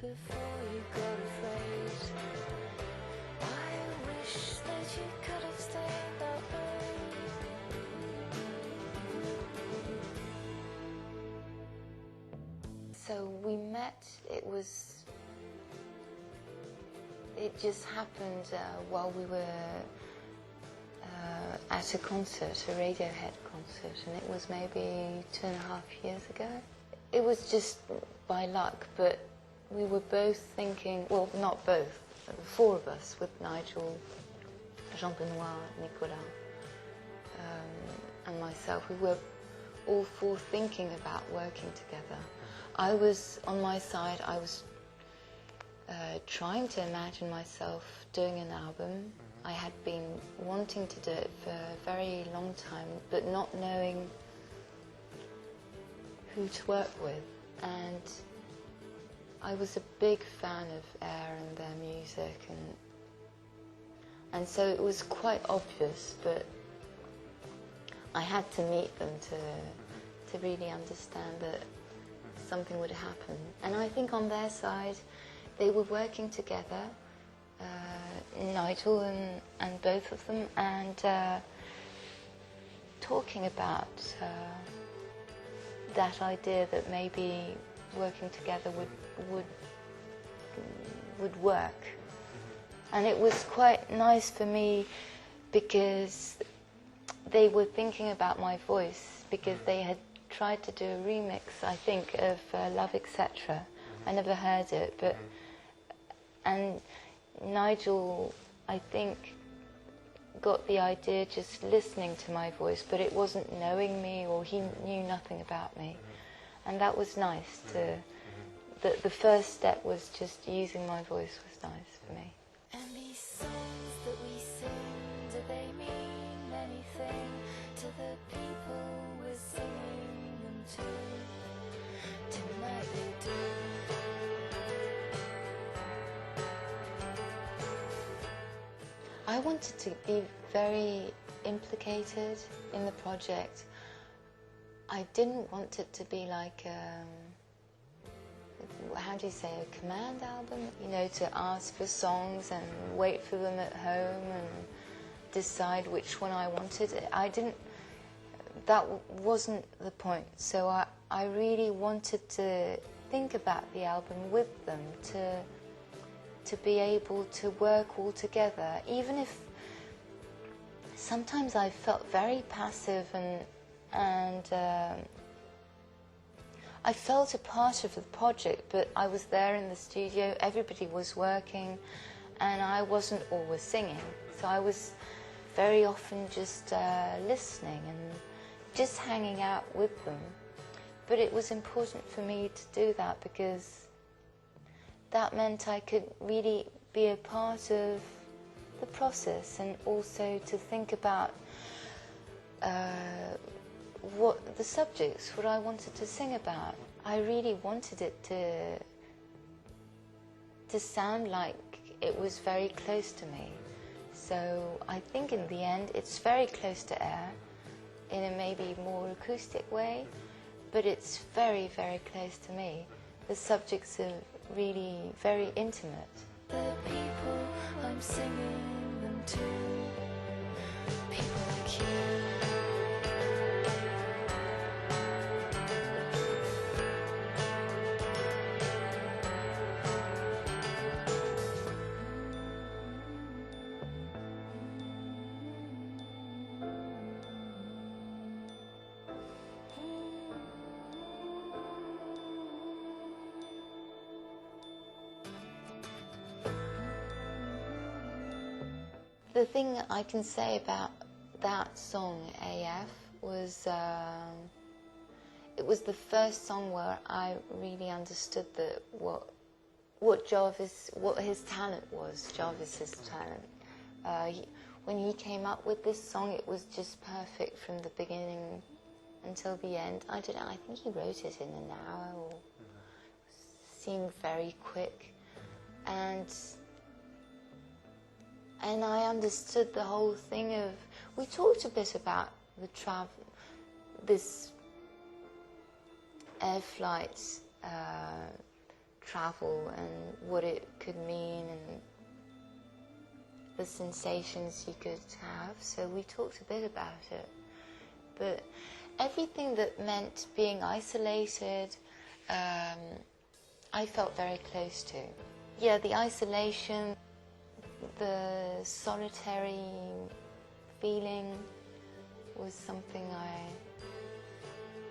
before you got afraid. I wish that you could have stayed that way. So we met, it just happened while we were at a concert, a Radiohead concert, and it was maybe 2.5 years ago. It was just by luck, but we were both thinking, well, not both, the four of us, with Nigel, Jean-Benoit, Nicolas, and myself, we were all four thinking about working together. I was, on my side, I was trying to imagine myself doing an album. I had been wanting to do it for a very long time, but not knowing who to work with. And I was a big fan of Air and their music, and so it was quite obvious, but I had to meet them to really understand that something would happen. And I think on their side, they were working together, Nigel and both of them, and talking about that idea that maybe working together would work. And it was quite nice for me because they were thinking about my voice, because they had tried to do a remix, I think, of Love Etc. I never heard it, but and Nigel, I think, got the idea just listening to my voice, but it wasn't knowing me, or he knew nothing about me, and that was nice. The first step was just using my voice was nice for me. And these songs that we sing, do they mean anything to the people we're singing them to? Tonight they do. I wanted to be very implicated in the project. I didn't want it to be like how do you say, a command album? You know, to ask for songs and wait for them at home and decide which one I wanted. That wasn't the point. So I really wanted to think about the album with them, to be able to work all together, even if sometimes I felt very passive and I felt a part of the project, but I was there in the studio, everybody was working, and I wasn't always singing. So I was very often just listening and just hanging out with them. But it was important for me to do that because that meant I could really be a part of the process, and also to think about what the subjects, what I wanted to sing about. I really wanted it to sound like it was very close to me. So I think in the end it's very close to Air in a maybe more acoustic way, but it's very, very close to me. The subjects are really very intimate. The people I'm singing them to, people like you. The thing I can say about that song, AF, was it was the first song where I really understood that what his talent was, Jarvis's talent. When he came up with this song, it was just perfect from the beginning until the end. I don't know, I think he wrote it in an hour, or seemed very quick. And I understood the whole thing of, we talked a bit about the this Air flight travel and what it could mean and the sensations you could have. So we talked a bit about it. But everything that meant being isolated, I felt very close to. Yeah, the isolation, the solitary feeling was something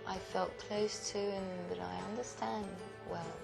I felt close to and that I understand well.